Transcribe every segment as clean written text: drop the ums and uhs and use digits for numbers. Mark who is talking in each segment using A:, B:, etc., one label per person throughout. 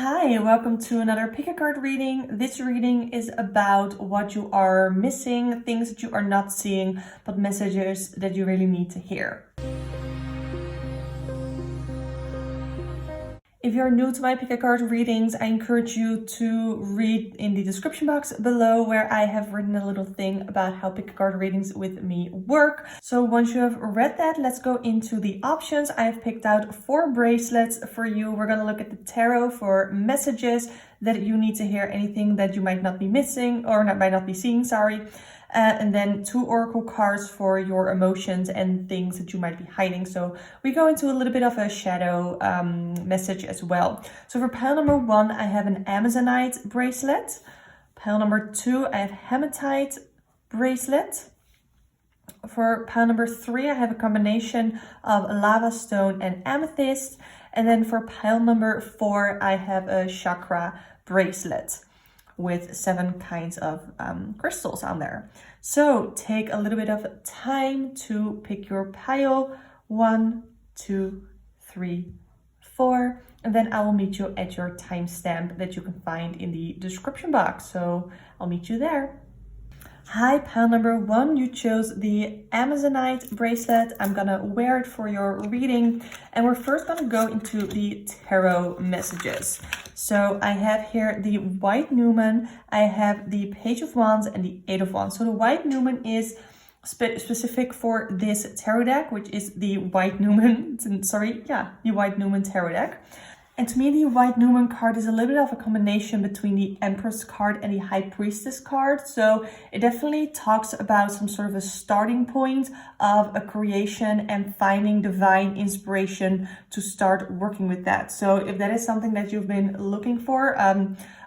A: Hi, welcome to another pick a card reading. This reading is about what you are missing, things that you are not seeing, but messages that you really need to hear. If you're new to my pick a card readings, I encourage you to read in the description box below where I have written a little thing about how pick a card readings with me work. So once you have read that, let's go into the options. I have picked out 4 bracelets for you. We're going to look at the tarot for messages that you need to hear, anything that you might not be missing or might not be seeing, sorry. And then 2 oracle cards for your emotions and things that you might be hiding. So we go into a little bit of a shadow message as well. So for pile number 1, I have an Amazonite bracelet. Pile number 2, I have Hematite bracelet. For pile number 3, I have a combination of Lavastone and Amethyst. And then for pile number 4, I have a Chakra bracelet with 7 kinds of crystals on there. So take a little bit of time to pick your pile. 1, 2, 3, 4, and then I will meet you at your timestamp that you can find in the description box. So I'll meet you there. Hi, pile number 1, you chose the Amazonite bracelet. I'm gonna wear it for your reading. And we're first gonna go into the tarot messages. So I have here the White Numen, I have the Page of Wands and the 8 of Wands. So the White Numen is specific for this tarot deck, which is the White Numen, the White Numen tarot deck. And to me, the White Numen card is a little bit of a combination between the Empress card and the High Priestess card. So it definitely talks about some sort of a starting point of a creation and finding divine inspiration to start working with that. So if that is something that you've been looking for,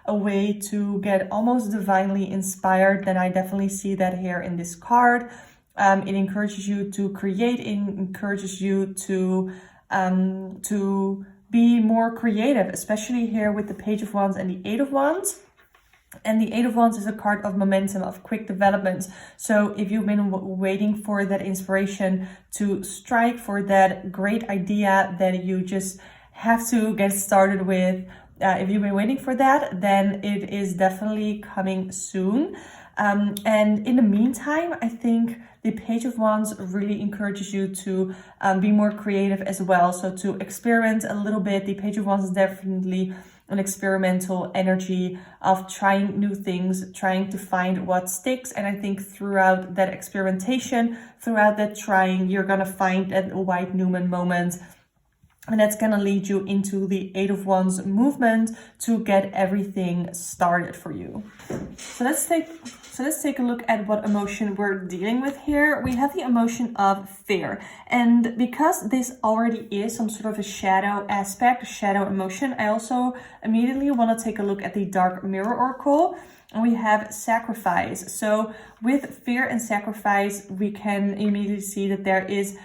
A: a way to get almost divinely inspired, then I definitely see that here in this card. It encourages you to create, it encourages you to be more creative, especially here with the Page of Wands and the 8 of Wands. And the 8 of Wands is a card of momentum, of quick development. So if you've been waiting for that inspiration to strike, for that great idea that you just have to get started with, if you've been waiting for that, then it is definitely coming soon. And in the meantime, I think the Page of Wands really encourages you to be more creative as well. So to experiment a little bit. The Page of Wands is definitely an experimental energy of trying new things, trying to find what sticks. And I think throughout that experimentation, throughout that trying, you're going to find that White Numen moment. And that's going to lead you into the 8 of Wands movement to get everything started for you. So let's take a look at what emotion we're dealing with here. We have the emotion of fear. And because this already is some sort of a shadow aspect, a shadow emotion, I also immediately want to take a look at the Dark Mirror Oracle. And we have sacrifice. So with fear and sacrifice, we can immediately see that there is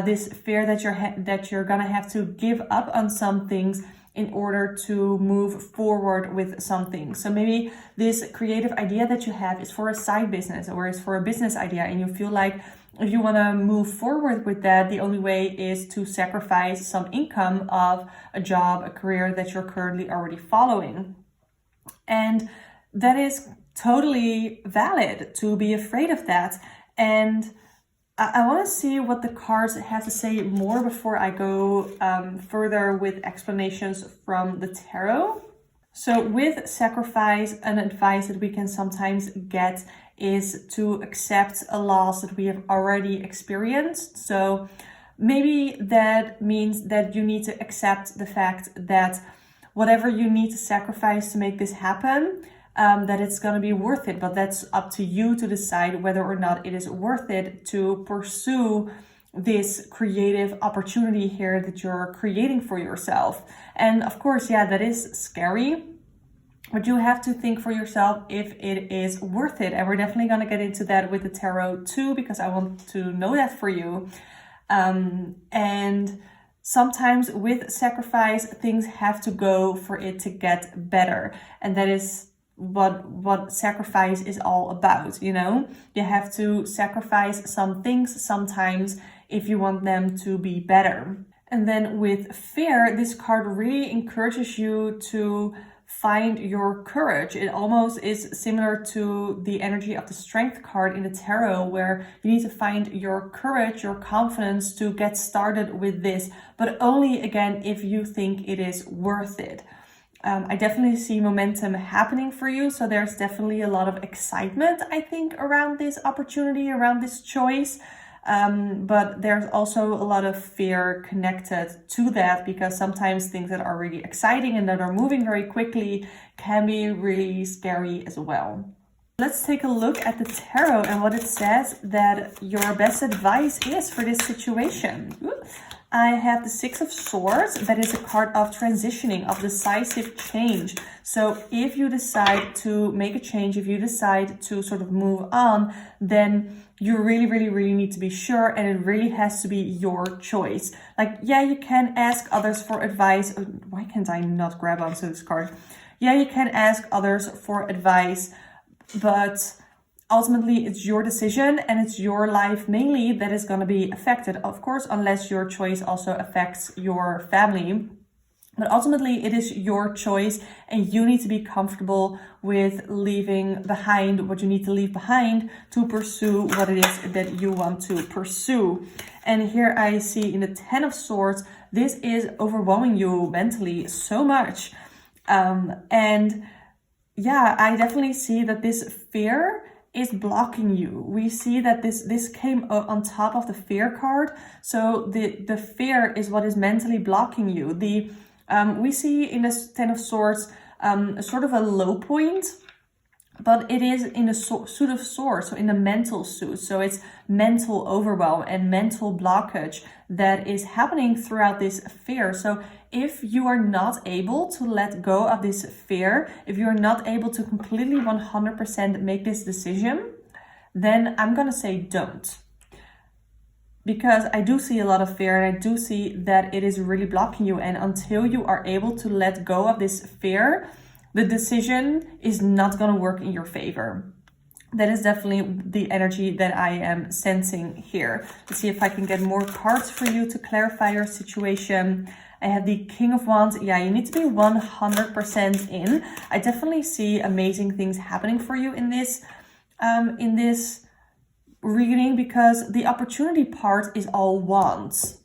A: this fear that you're gonna have to give up on some things in order to move forward with something. So maybe this creative idea that you have is for a side business or is for a business idea, and you feel like if you want to move forward with that, the only way is to sacrifice some income of a job, a career that you're currently already following. And that is totally valid to be afraid of that. And I want to see what the cards have to say more before I go further with explanations from the tarot. So with sacrifice, an advice that we can sometimes get is to accept a loss that we have already experienced. So maybe that means that you need to accept the fact that whatever you need to sacrifice to make this happen, that it's going to be worth it, but that's up to you to decide whether or not it is worth it to pursue this creative opportunity here that you're creating for yourself. And of course, yeah, that is scary, but you have to think for yourself if it is worth it. And we're definitely going to get into that with the tarot too, because I want to know that for you. And sometimes with sacrifice, things have to go for it to get better. And that is what sacrifice is all about, you know? You have to sacrifice some things sometimes if you want them to be better. And then with fear, this card really encourages you to find your courage. It almost is similar to the energy of the strength card in the tarot, where you need to find your courage, your confidence to get started with this, but only again if you think it is worth it. I definitely see momentum happening for you. So there's definitely a lot of excitement, I think, around this opportunity, around this choice. But there's also a lot of fear connected to that, because sometimes things that are really exciting and that are moving very quickly can be really scary as well. Let's take a look at the tarot and what it says that your best advice is for this situation. I have the Six of Swords. That is a card of transitioning, of decisive change. So if you decide to make a change, if you decide to sort of move on, then you really need to be sure, and it really has to be your choice. Like, yeah, you can ask others for advice. Why can't I not grab onto this card? Yeah, you can ask others for advice, but ultimately, it's your decision and it's your life mainly that is going to be affected, of course, unless your choice also affects your family. But ultimately, it is your choice, and you need to be comfortable with leaving behind what you need to leave behind to pursue what it is that you want to pursue. And here I see in the Ten of Swords, this is overwhelming you mentally so much. And yeah, I definitely see that this fear is blocking you. We see that this came on top of the fear card. So the fear is what is mentally blocking you. We see in the Ten of Swords sort of a low point, but it is in the suit of swords, so in the mental suit. So it's mental overwhelm and mental blockage that is happening throughout this fear. So if you are not able to let go of this fear, if you're not able to completely 100% make this decision, then I'm gonna say don't. Because I do see a lot of fear, and I do see that it is really blocking you. And until you are able to let go of this fear, the decision is not going to work in your favor. That is definitely the energy that I am sensing here. Let's see if I can get more cards for you to clarify your situation. I have the King of Wands. Yeah, you need to be 100% in. I definitely see amazing things happening for you in this reading, because the opportunity part is all wands.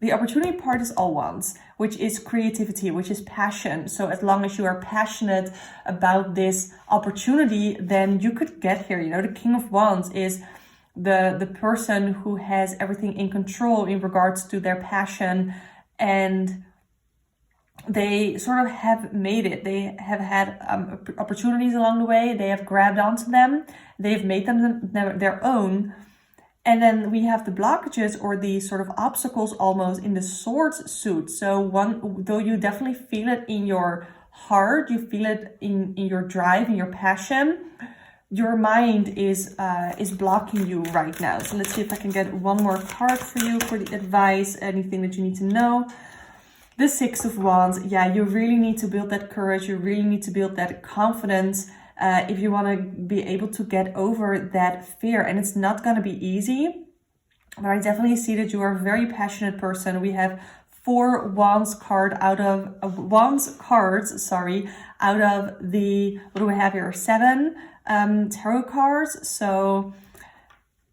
A: The opportunity part is all wands, which is creativity, which is passion. So as long as you are passionate about this opportunity, then you could get here. You know, the King of Wands is the person who has everything in control in regards to their passion, and they sort of have made it. They have had opportunities along the way. They have grabbed onto them. They've made them their own. And then we have the blockages, or the sort of obstacles almost, in the Swords suit. So though you definitely feel it in your heart, you feel it in your drive, in your passion, your mind is blocking you right now. So let's see if I can get one more card for you for the advice, anything that you need to know. The Six of Wands. Yeah, you really need to build that courage. You really need to build that confidence if you want to be able to get over that fear. And it's not going to be easy, but I definitely see that you are a very passionate person. We have 4 Wands cards out of the, what do we have here? 7 tarot cards. So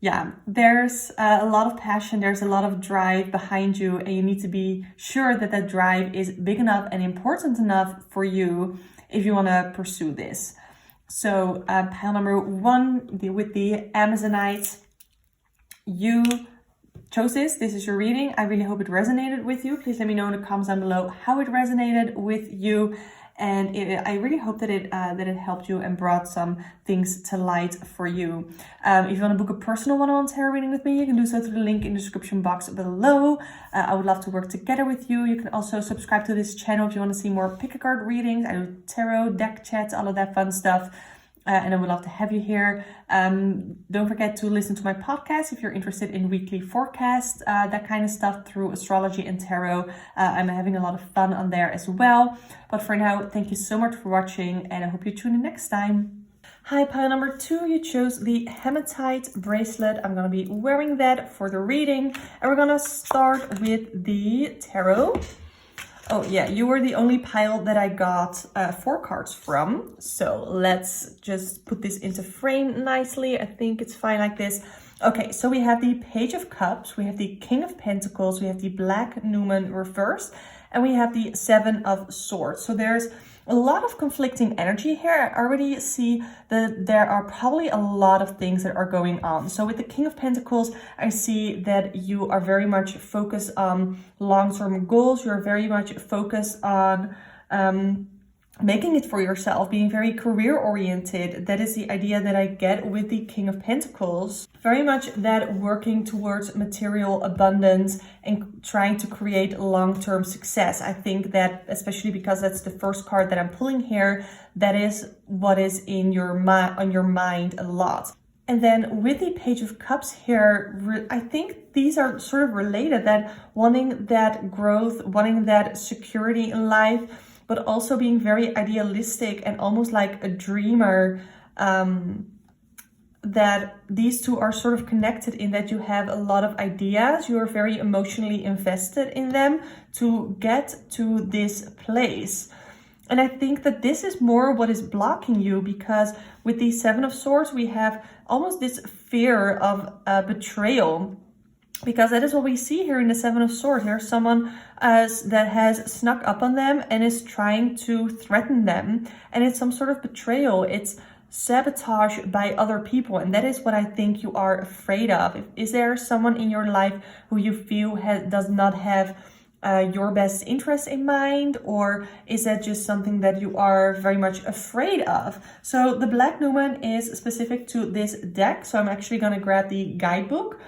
A: yeah, there's a lot of passion, there's a lot of drive behind you, and you need to be sure that that drive is big enough and important enough for you if you want to pursue this. So pile number 1 with the Amazonite. You chose this is your reading. I really hope it resonated with you. Please let me know in the comments down below how it resonated with you. And I really hope that it helped you and brought some things to light for you. If you want to book a personal one-on-one tarot reading with me, you can do so through the link in the description box below. I would love to work together with you. You can also subscribe to this channel if you want to see more pick-a-card readings. I do tarot, deck chats, all of that fun stuff. And I would love to have you here. Don't forget to listen to my podcast if you're interested in weekly forecasts, that kind of stuff through astrology and tarot. I'm having a lot of fun on there as well. But for now, thank you so much for watching, and I hope you tune in next time. Hi, pile number 2, you chose the Hematite bracelet. I'm going to be wearing that for the reading. And we're going to start with the tarot. Oh yeah, you were the only pile that I got 4 cards from. So let's just put this into frame nicely. I think it's fine like this. Okay, so we have the Page of Cups, we have the King of Pentacles, we have the Black Numen reversed, and we have the 7 of Swords. So there's a lot of conflicting energy here. I already see that there are probably a lot of things that are going on. So with the King of Pentacles, I see that you are very much focused on long-term goals. You're very much focused on making it for yourself, being very career oriented. That is the idea that I get with the King of Pentacles. Very much that working towards material abundance and trying to create long-term success. I think that, especially because that's the first card that I'm pulling here, that is what is in your on your mind a lot. And then with the Page of Cups here, I think these are sort of related, that wanting that growth, wanting that security in life, but also being very idealistic and almost like a dreamer, that these two are sort of connected in that you have a lot of ideas. You are very emotionally invested in them to get to this place. And I think that this is more what is blocking you, because with the 7 of Swords, we have almost this fear of betrayal. Because that is what we see here in the 7 of Swords. There's someone that has snuck up on them and is trying to threaten them. And it's some sort of betrayal. It's sabotage by other people. And that is what I think you are afraid of. Is there someone in your life who you feel does not have your best interest in mind? Or is that just something that you are very much afraid of? So the Black Numen is specific to this deck. So I'm actually going to grab the guidebook.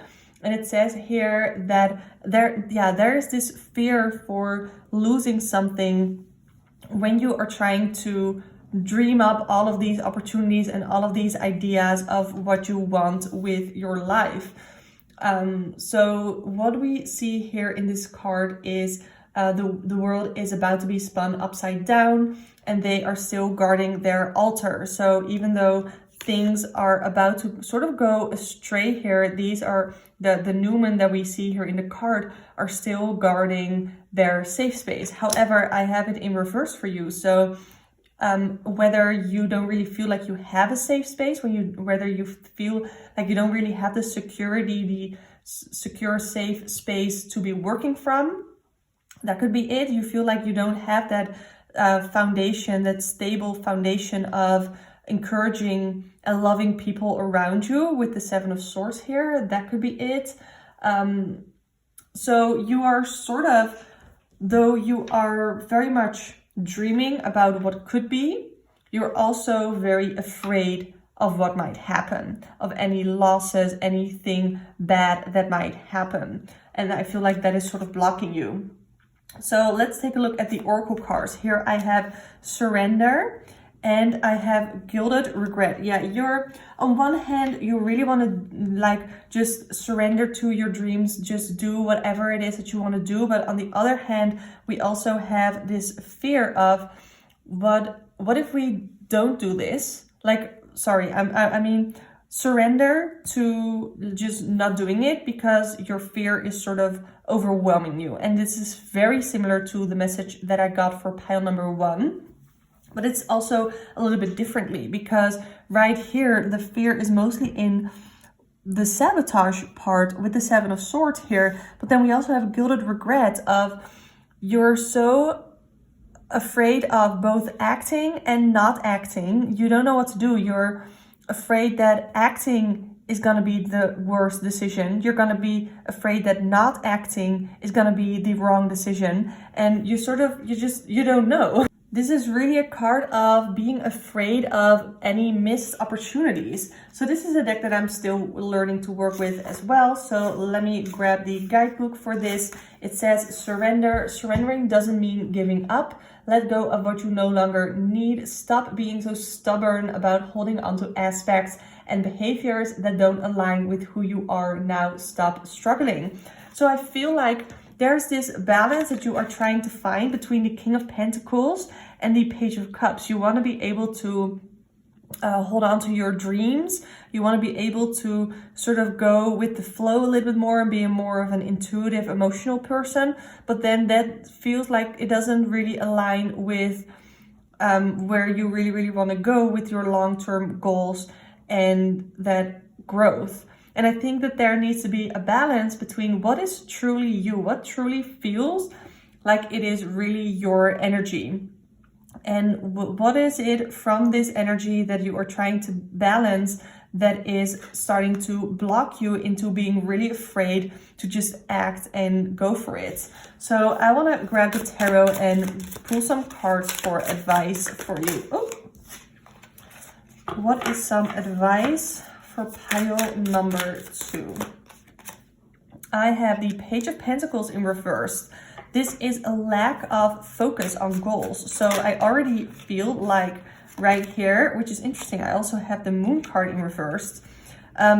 A: And it says here that there is this fear for losing something when you are trying to dream up all of these opportunities and all of these ideas of what you want with your life. So what we see here in this card is the world is about to be spun upside down, and they are still guarding their altar. So even though things are about to sort of go astray here, these are the Numen that we see here in the card are still guarding their safe space. However, I have it in reverse for you. So whether you don't really feel like you have a safe space, whether you feel like you don't really have the security, the secure, safe space to be working from, that could be it. You feel like you don't have that foundation, that stable foundation of encouraging and loving people around you with the 7 of Swords here. That could be it. So you are sort of, though you are very much dreaming about what could be, you're also very afraid of what might happen, of any losses, anything bad that might happen. And I feel like that is sort of blocking you. So let's take a look at the Oracle cards. Here I have Surrender and I have Gilded Regret. Yeah, you're on one hand, you really want to like just surrender to your dreams, just do whatever it is that you want to do. But on the other hand, we also have this fear of what if we don't do this? Like, sorry, I mean, surrender to just not doing it because your fear is sort of overwhelming you. And this is very similar to the message that I got for pile number 1. But it's also a little bit differently, because right here, the fear is mostly in the sabotage part with the 7 of Swords here. But then we also have Gilded Regret of you're so afraid of both acting and not acting. You don't know what to do. You're afraid that acting is going to be the worst decision. You're going to be afraid that not acting is going to be the wrong decision. And you don't know. This is really a card of being afraid of any missed opportunities. So this is a deck that I'm still learning to work with as well. So let me grab the guidebook for this. It says surrender. Surrendering doesn't mean giving up. Let go of what you no longer need. Stop being so stubborn about holding onto aspects and behaviors that don't align with who you are now. Stop struggling. So I feel like there's this balance that you are trying to find between the King of Pentacles and the Page of Cups. You want to be able to hold on to your dreams. You want to be able to sort of go with the flow a little bit more and be more of an intuitive, emotional person. But then that feels like it doesn't really align with where you really, really want to go with your long-term goals and that growth. And I think that there needs to be a balance between what is truly you, what truly feels like it is really your energy. And what is it from this energy that you are trying to balance that is starting to block you into being really afraid to just act and go for it? So I want to grab the tarot and pull some cards for advice for you. Oh, what is some advice for pile number 2? I have the Page of Pentacles in reverse. This is a lack of focus on goals. So I already feel like right here, which is interesting, I also have the Moon card in reverse,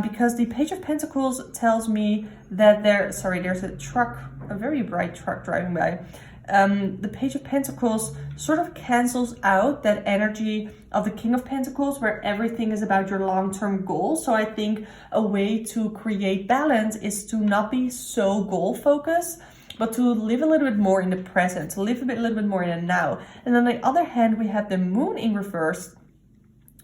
A: because the Page of Pentacles tells me that there's a truck, a very bright truck driving by. The Page of Pentacles sort of cancels out that energy of the King of Pentacles where everything is about your long-term goals. So I think a way to create balance is to not be so goal focused, but to live a little bit more in the present, to live a little bit more in the now. And on the other hand, we have the Moon in reverse,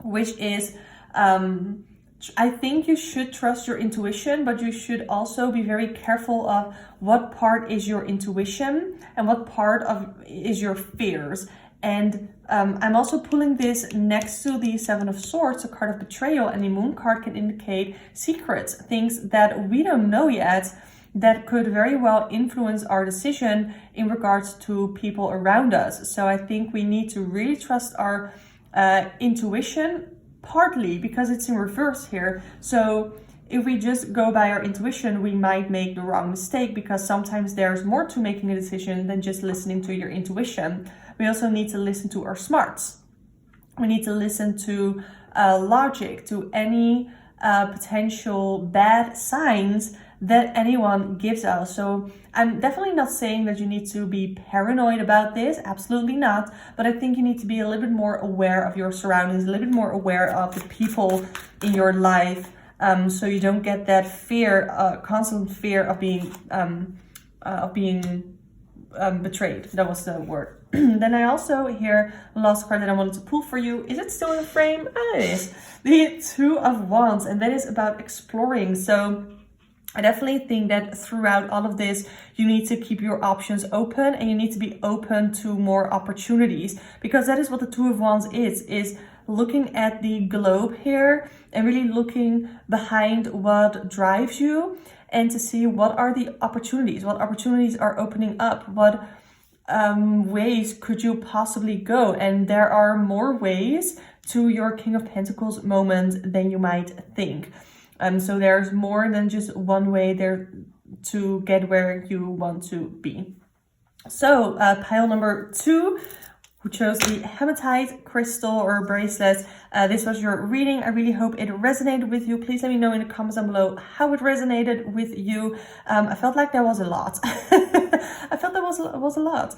A: which is, I think you should trust your intuition, but you should also be very careful of what part is your intuition and what part of is your fears. And I'm also pulling this next to the Seven of Swords, a card of betrayal, and the Moon card can indicate secrets, things that we don't know yet, that could very well influence our decision in regards to people around us. So I think we need to really trust our intuition, partly because it's in reverse here. So if we just go by our intuition, we might make the wrong mistake, because sometimes there's more to making a decision than just listening to your intuition. We also need to listen to our smarts. We need to listen to logic, to any potential bad signs that anyone gives us. So I'm definitely not saying that you need to be paranoid about this, absolutely not, but I think you need to be a little bit more aware of your surroundings, a little bit more aware of the people in your life, so you don't get that fear, constant fear of being betrayed. That was the word. Then I also hear the last card that I wanted to pull for you. Is it still in the frame? It is. The Two of Wands, and that is about exploring. So I definitely think that throughout all of this, you need to keep your options open, and you need to be open to more opportunities, because that is what the Two of Wands is looking at the globe here and really looking behind what drives you, and to see what are the opportunities, what opportunities are opening up, what ways could you possibly go. And there are more ways to your King of Pentacles moment than you might think. So there's more than just one way there to get where you want to be. So pile number 2, who chose the Hematite crystal or bracelet. This was your reading. I really hope it resonated with you. Please let me know in the comments down below how it resonated with you. I felt like there was a lot. I felt there was a lot.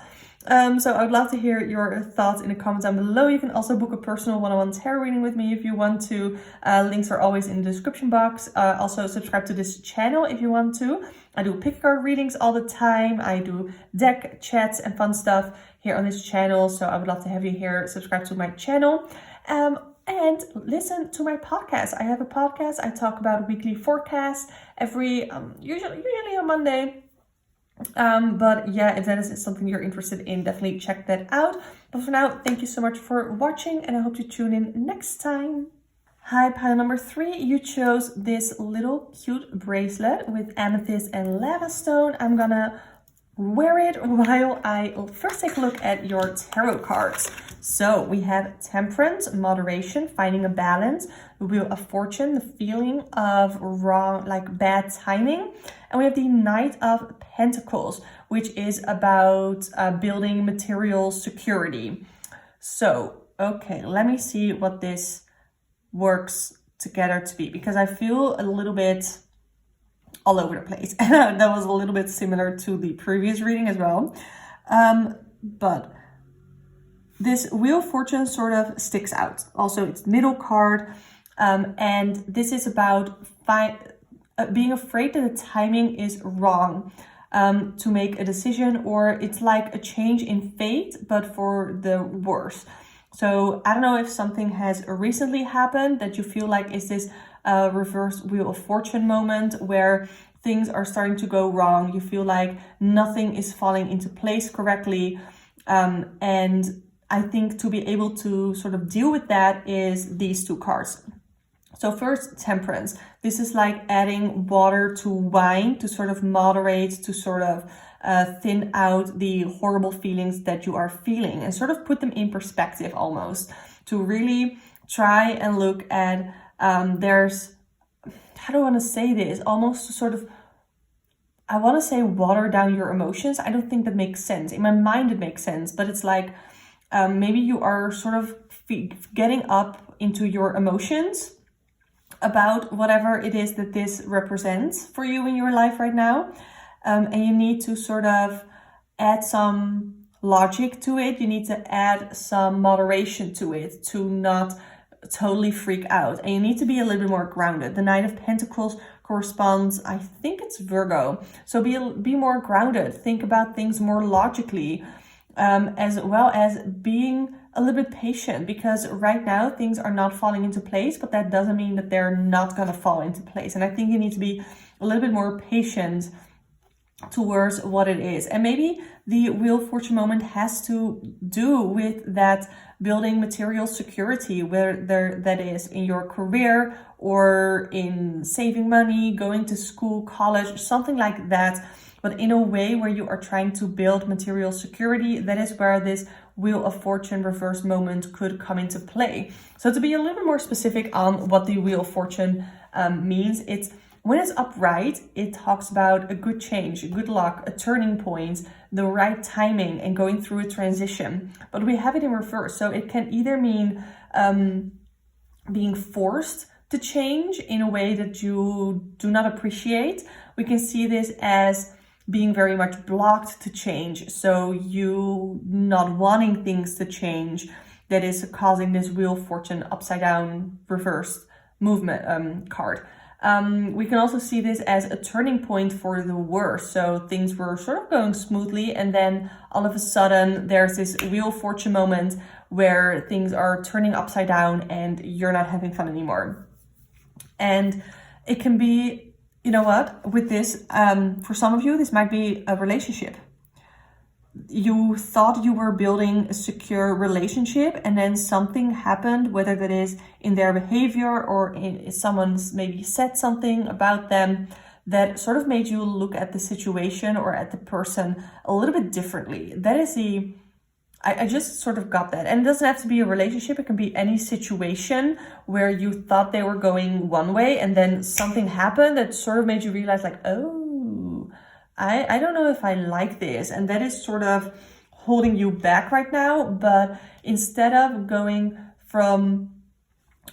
A: So I would love to hear your thoughts in the comments down below. You can also book a personal one-on-one tarot reading with me if you want to. Links are always in the description box. Also subscribe to this channel if you want to. I do pick card readings all the time. I do deck chats and fun stuff here on this channel. So I would love to have you here. Subscribe to my channel. And listen to my podcast. I have a podcast. I talk about weekly forecasts every usually on Monday. But yeah, if that is something you're interested in, definitely check that out. But for now, thank you so much for watching, and I hope you tune in next time. Hi, pile number 3. You chose this little cute bracelet with amethyst and lavastone. I'm gonna wear it while I first take a look at your tarot cards. So we have temperance, moderation, finding a balance, the wheel of fortune, the feeling of wrong, like bad timing. And we have the Knight of Pentacles, which is about building material security. So, okay, let me see what this works together to be, because I feel a little bit all over the place. That was a little bit similar to the previous reading as well. But this Wheel of Fortune sort of sticks out. Also, it's middle card, and this is about being afraid that the timing is wrong to make a decision, or it's like a change in fate, but for the worse. So I don't know if something has recently happened that you feel like is this reverse Wheel of Fortune moment where things are starting to go wrong. You feel like nothing is falling into place correctly. And I think to be able to sort of deal with that is these two cards. So first, Temperance. This is like adding water to wine to sort of moderate, to sort of thin out the horrible feelings that you are feeling and sort of put them in perspective almost. To really try and look at, there's, how do I want to say this? Almost sort of, I want to say water down your emotions. I don't think that makes sense. In my mind, it makes sense, but it's like maybe you are sort of getting up into your emotions about whatever it is that this represents for you in your life right now. And you need to sort of add some logic to it. You need to add some moderation to it to not totally freak out. And you need to be a little bit more grounded. The Knight of Pentacles corresponds, I think it's Virgo. So be more grounded. Think about things more logically, as well as being a little bit patient, because right now things are not falling into place, but that doesn't mean that they're not going to fall into place. And I think you need to be a little bit more patient towards what it is. And maybe the Wheel of Fortune moment has to do with that building material security, whether that is in your career or in saving money, going to school, college, something like that. But in a way where you are trying to build material security, that is where this Wheel of Fortune reverse moment could come into play. So to be a little bit more specific on what the Wheel of Fortune means, it's when it's upright, it talks about a good change, good luck, a turning point, the right timing, and going through a transition. But we have it in reverse, so it can either mean being forced to change in a way that you do not appreciate. We can see this as being very much blocked to change. So you not wanting things to change, that is causing this Wheel of Fortune upside down reversed movement card. We can also see this as a turning point for the worse. So things were sort of going smoothly, and then all of a sudden there's this Wheel of Fortune moment where things are turning upside down and you're not having fun anymore. And it can be, you know what, with this, for some of you, this might be a relationship. You thought you were building a secure relationship, and then something happened, whether that is in their behavior or in someone's maybe said something about them that sort of made you look at the situation or at the person a little bit differently. That is I just sort of got that. And it doesn't have to be a relationship. It can be any situation where you thought they were going one way and then something happened that sort of made you realize like, oh, I don't know if I like this. And that is sort of holding you back right now. But instead of going from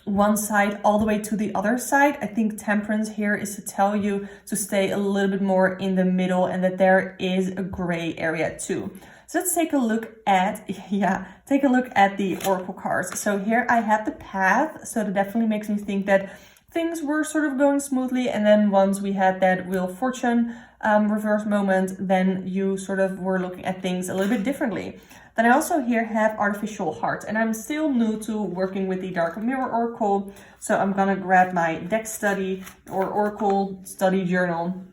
A: one side all the way to the other side, I think Temperance here is to tell you to stay a little bit more in the middle and that there is a gray area too. So let's take a look at, the Oracle cards. So here I have the Path. So that definitely makes me think that things were sort of going smoothly. And then once we had that Wheel of Fortune reverse moment, then you sort of were looking at things a little bit differently. Then I also here have Artificial Heart, and I'm still new to working with the Dark Mirror Oracle. So I'm gonna grab my deck study or Oracle study journal.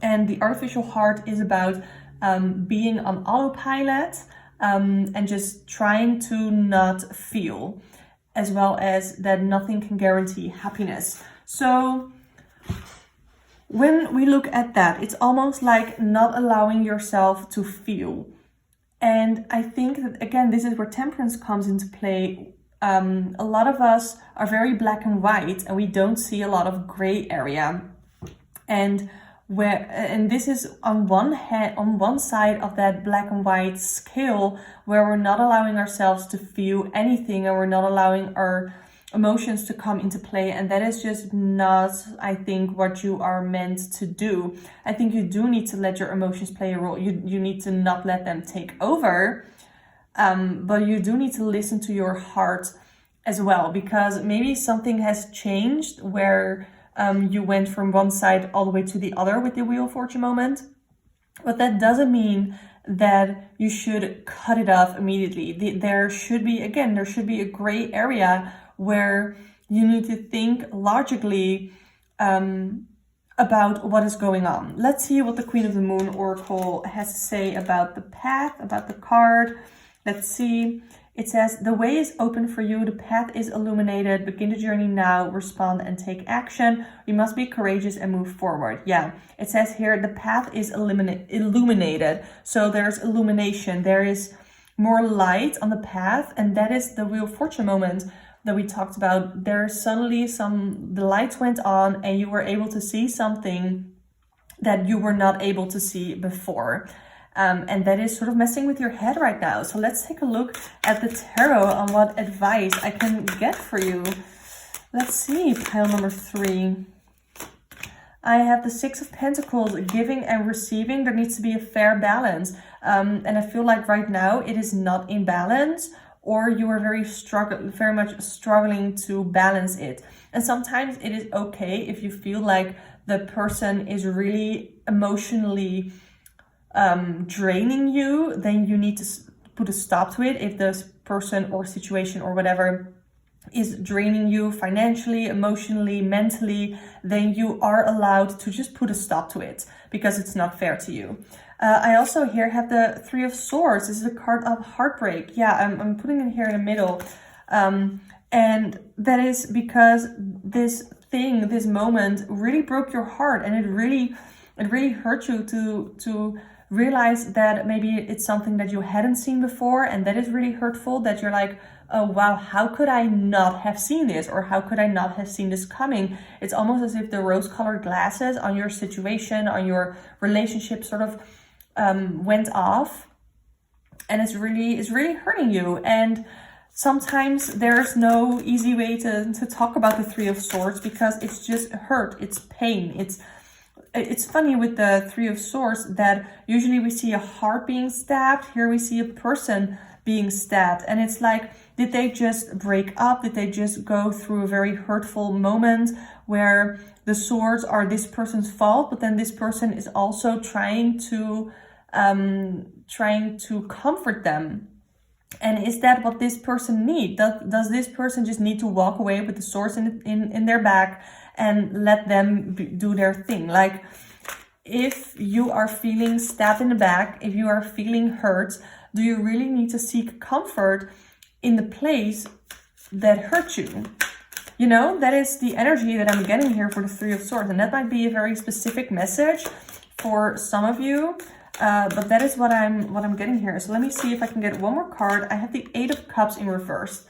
A: And the Artificial Heart is about being on autopilot and just trying to not feel, as well as that nothing can guarantee happiness. So when we look at that, it's almost like not allowing yourself to feel. And I think that, again, this is where Temperance comes into play. A lot of us are very black and white, and we don't see a lot of gray area. And this is on one side of that black and white scale, where we're not allowing ourselves to feel anything, and we're not allowing our emotions to come into play. And that is just not, I think, what you are meant to do. I think you do need to let your emotions play a role. You need to not let them take over. but you do need to listen to your heart as well, because maybe something has changed where you went from one side all the way to the other with the Wheel of Fortune moment. But that doesn't mean that you should cut it off immediately. There should be a gray area where you need to think logically about what is going on. Let's see what the Queen of the Moon Oracle has to say about the path, about the card. Let's see. It says, the way is open for you. The path is illuminated. Begin the journey now. Respond and take action. You must be courageous and move forward. Yeah, it says here, the path is illuminated. So there's illumination. There is more light on the path. And that is the Wheel of Fortune moment that we talked about. There's suddenly the lights went on and you were able to see something that you were not able to see before. And that is sort of messing with your head right now. So let's take a look at the tarot on what advice I can get for you. Let's see, pile number 3. I have the 6 of Pentacles, giving and receiving. There needs to be a fair balance. And I feel like right now it is not in balance, or you are very much struggling to balance it. And sometimes it is okay if you feel like the person is really emotionally draining you, then you need to put a stop to it. If this person or situation or whatever is draining you financially, emotionally, mentally, then you are allowed to just put a stop to it, because it's not fair to you. I also here have the 3 of Swords. This is a card of heartbreak. Yeah, I'm putting it here in the middle. And that is because this moment really broke your heart, and it really hurt you to realize that maybe it's something that you hadn't seen before, and that is really hurtful, that you're like, oh wow, how could I not have seen this, or how could I not have seen this coming? It's almost as if the rose-colored glasses on your situation, on your relationship sort of went off, and it's really hurting you. And sometimes there's no easy way to talk about the 3 of Swords, because it's just hurt, it's pain. It's funny with the 3 of Swords that usually we see a heart being stabbed. Here we see a person being stabbed. And it's like, did they just break up? Did they just go through a very hurtful moment where the swords are this person's fault, but then this person is also trying to comfort them? And is that what this person needs? Does this person just need to walk away with the swords in their back and let them do their thing? Like, if you are feeling stabbed in the back, if you are feeling hurt, do you really need to seek comfort in the place that hurt you? You know, that is the energy that I'm getting here for the 3 of Swords. And that might be a very specific message for some of you. But that is what I'm getting here. So let me see if I can get one more card. I have the 8 of Cups in reverse.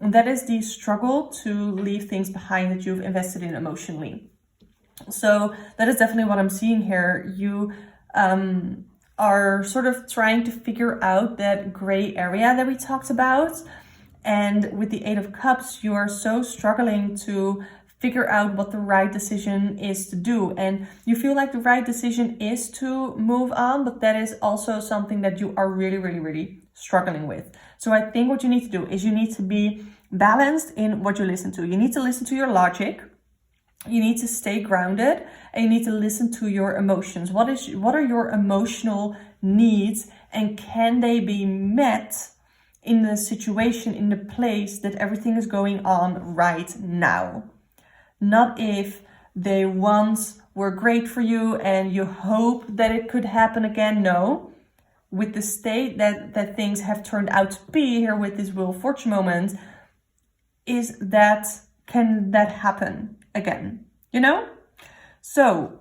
A: And that is the struggle to leave things behind that you've invested in emotionally. So that is definitely what I'm seeing here. You are sort of trying to figure out that gray area that we talked about. And with the 8 of Cups, you are so struggling to figure out what the right decision is to do. And you feel like the right decision is to move on, but that is also something that you are really struggling with. So I think what you need to do is you need to be balanced in what you listen to. You need to listen to your logic. You need to stay grounded, and you need to listen to your emotions. What are your emotional needs, and can they be met in the situation, in the place that everything is going on right now? Not if they once were great for you and you hope that it could happen again. No, with the state that things have turned out to be here with this Wheel of Fortune moment, can that happen again? You know? So,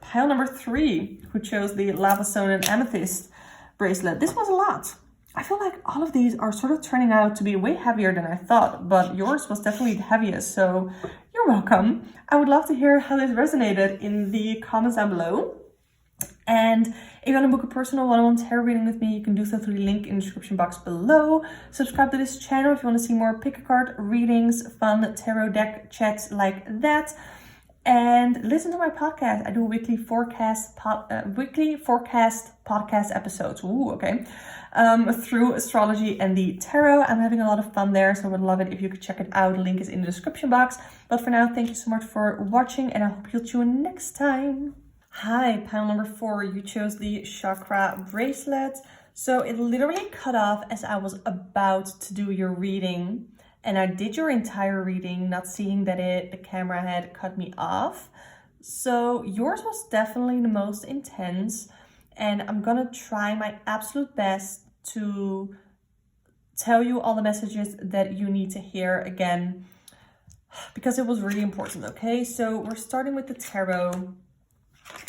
A: pile number 3, who chose the Lavastone-Amethyst bracelet. This was a lot. I feel like all of these are sort of turning out to be way heavier than I thought, but yours was definitely the heaviest, so you're welcome. I would love to hear how this resonated in the comments down below. And if you want to book a personal one-on-one tarot reading with me, you can do so through the link in the description box below. Subscribe to this channel if you want to see more pick a card readings, fun tarot deck chats like that. and listen to my podcast. I do weekly forecast podcast episodes. Ooh, okay. Through astrology and the tarot. I'm having a lot of fun there, so I would love it if you could check it out. The link is in the description box. But for now, thank you so much for watching, and I hope you'll tune in next time. Hi, pile number 4. You chose the Chakra bracelet. So it literally cut off as I was about to do your reading. And I did your entire reading, not seeing that the camera had cut me off. So yours was definitely the most intense. And I'm gonna try my absolute best to tell you all the messages that you need to hear again, because it was really important, okay? So we're starting with the tarot.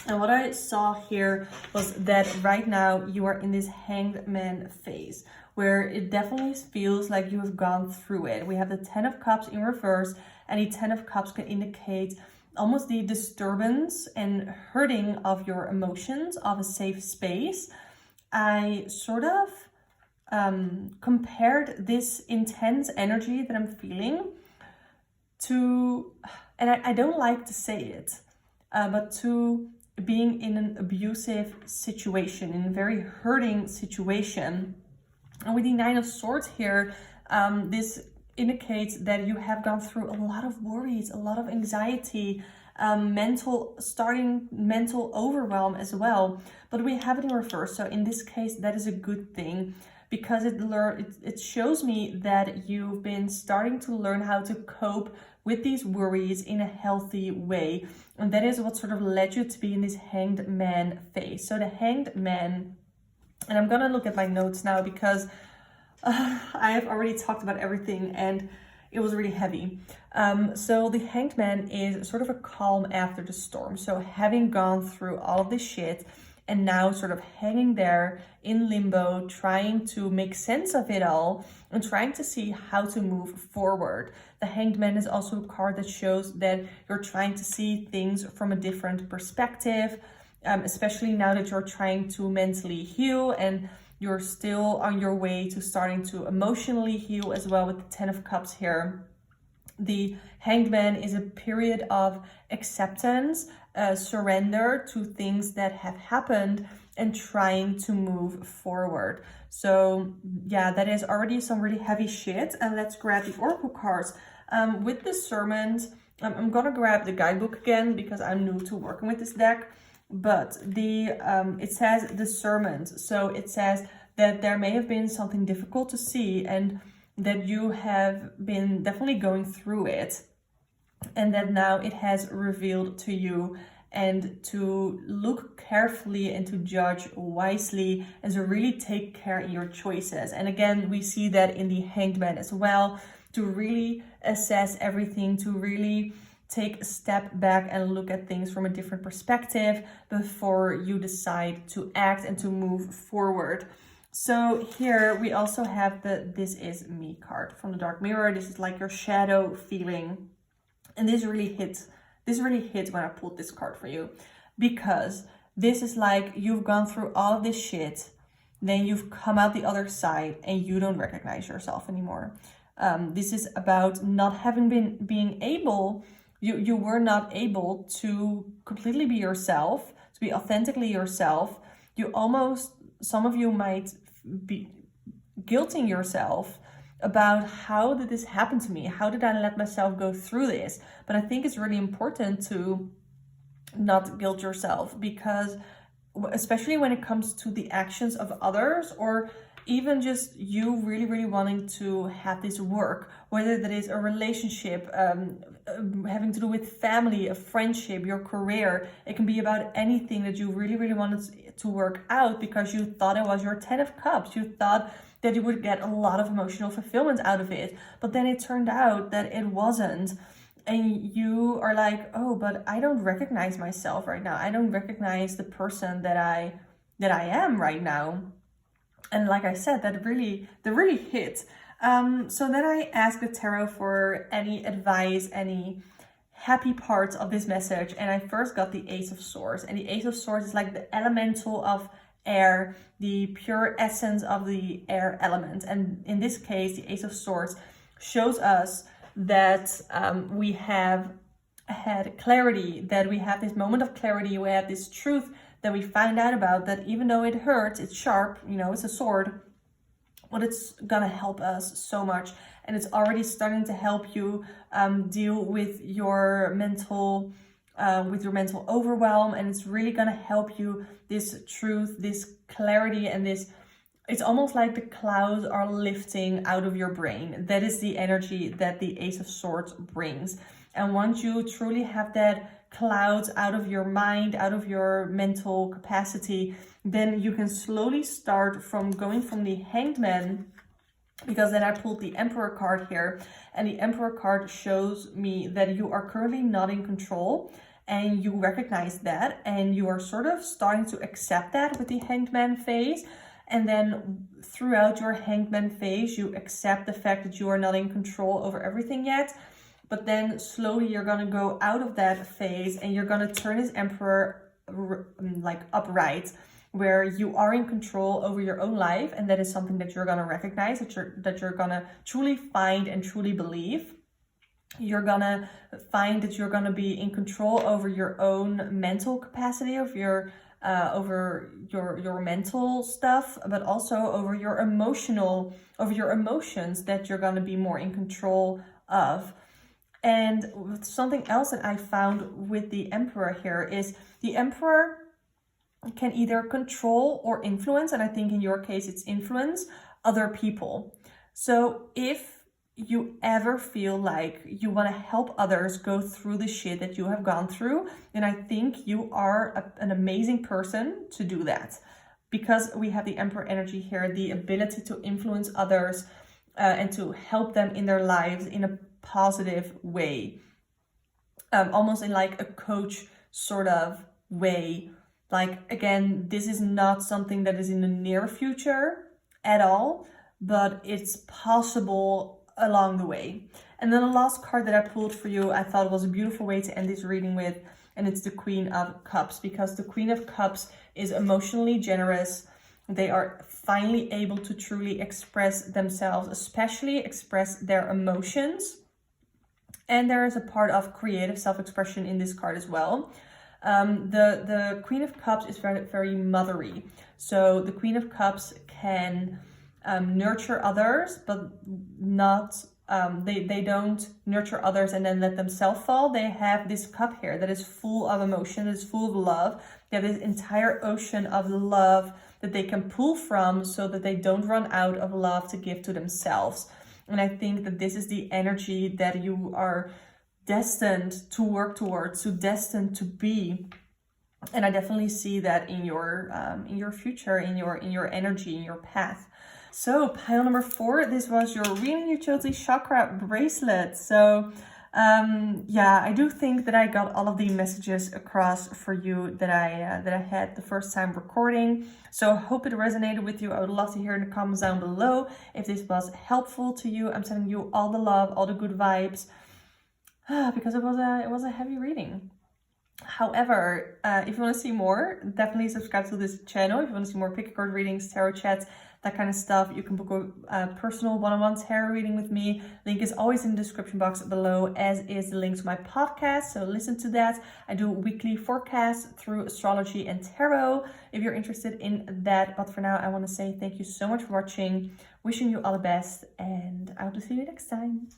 A: And what I saw here was that right now you are in this Hanged Man phase, where it definitely feels like you have gone through it. We have the 10 of Cups in reverse, and the 10 of Cups can indicate almost the disturbance and hurting of your emotions of a safe space. I sort of compared this intense energy that I'm feeling to, and I don't like to say it, but to being in an abusive situation, in a very hurting situation. And with the 9 of Swords here, this indicates that you have gone through a lot of worries, a lot of anxiety, mental overwhelm as well. But we have it in reverse. So in this case, that is a good thing, because it shows me that you've been starting to learn how to cope with these worries in a healthy way. And that is what sort of led you to be in this Hanged Man phase. So the Hanged Man, and I'm gonna look at my notes now because I have already talked about everything and it was really heavy. So the Hanged Man is sort of a calm after the storm. So having gone through all of this shit and now sort of hanging there in limbo, trying to make sense of it all and trying to see how to move forward. The Hanged Man is also a card that shows that you're trying to see things from a different perspective, especially now that you're trying to mentally heal and you're still on your way to starting to emotionally heal as well with the 10 of Cups here. The Hanged Man is a period of acceptance, surrender to things that have happened and trying to move forward. So yeah, that is already some really heavy shit. And let's grab the Oracle cards. With discernment, I'm gonna grab the guidebook again because I'm new to working with this deck. But it says discernment. So it says that there may have been something difficult to see and that you have been definitely going through it, and that now it has revealed to you, and to look carefully and to judge wisely and to really take care of your choices. And again, we see that in the Hanged Man as well, to really assess everything, to really take a step back and look at things from a different perspective before you decide to act and to move forward. So here we also have the This Is Me card from the Dark Mirror. This is like your shadow feeling. And this really hit when I pulled this card for you, because this is like you've gone through all of this shit, then you've come out the other side and you don't recognize yourself anymore. This is about not having being able, you were not able to completely be yourself, to be authentically yourself. Some of you might be guilting yourself about, how did this happen to me? How did I let myself go through this? But I think it's really important to not guilt yourself, because especially when it comes to the actions of others, or even just you really, really wanting to have this work, whether that is a relationship, having to do with family, a friendship, your career. It can be about anything that you really, really wanted to work out because you thought it was your 10 of Cups. You thought that you would get a lot of emotional fulfillment out of it, but then it turned out that it wasn't. And you are like, oh, but I don't recognize myself right now. I don't recognize the person that I am right now. And like I said, that really hit. So then I asked the tarot for any advice, any happy parts of this message. And I first got the Ace of Swords. And the Ace of Swords is like the elemental of air, the pure essence of the air element. And in this case, the Ace of Swords shows us that we have had clarity, that we have this moment of clarity, we have this truth that we find out about, that even though it hurts, it's sharp, you know, it's a sword, but it's gonna help us so much. And it's already starting to help you deal with your mental overwhelm, and it's really gonna help you, this truth, this clarity, and this, it's almost like the clouds are lifting out of your brain. That is the energy that the Ace of Swords brings. And once you truly have that clouds out of your mind, out of your mental capacity, then you can slowly start from going from the Hanged Man, because then I pulled the Emperor card here, and the Emperor card shows me that you are currently not in control, and you recognize that, and you are sort of starting to accept that with the Hanged Man phase. And then throughout your Hanged Man phase, you accept the fact that you are not in control over everything yet. But then slowly you're going to go out of that phase, and you're going to turn this Emperor like upright, where you are in control over your own life. And that is something that you're going to recognize, that you're going to truly find and truly believe. You're going to find that you're going to be in control over your own mental capacity, of your over your mental stuff, but also over your emotions, that you're going to be more in control of. And something else that I found with the Emperor here is the Emperor can either control or influence, and I think in your case it's influence other people. So if you ever feel like you want to help others go through the shit that you have gone through, then I think you are an amazing person to do that, because we have the Emperor energy here, the ability to influence others and to help them in their lives in a positive way, almost in like a coach sort of way. Like, again, this is not something that is in the near future at all, but it's possible along the way. And then the last card that I pulled for you, I thought was a beautiful way to end this reading with, and it's the Queen of Cups, because the Queen of Cups is emotionally generous. They are finally able to truly express themselves, especially express their emotions. And there is a part of creative self-expression in this card as well. The Queen of Cups is very, very mothery. So the Queen of Cups can nurture others, but not they don't nurture others and then let themselves fall. They have this cup here that is full of emotion, that is full of love. They have this entire ocean of love that they can pull from, so that they don't run out of love to give to themselves. And I think that this is the energy that you are destined to work towards, so destined to be. And I definitely see that in your future, in your energy, in your path. So pile number 4, this was your reading. You chose the Chakra bracelet. So yeah, I do think that I got all of the messages across for you that I had the first time recording. So I hope it resonated with you. I would love to hear in the comments down below if this was helpful to you. I'm sending you all the love, all the good vibes, because it was a heavy reading. However, if you want to see more, definitely subscribe to this channel. If you want to see more pick a card readings, tarot chats, that kind of stuff, you can book a personal one-on-one tarot reading with me. Link is always in the description box below, as is the link to my podcast. So listen to that. I do weekly forecasts through astrology and tarot if you're interested in that. But for now, I want to say thank you so much for watching. Wishing you all the best, and I hope to see you next time.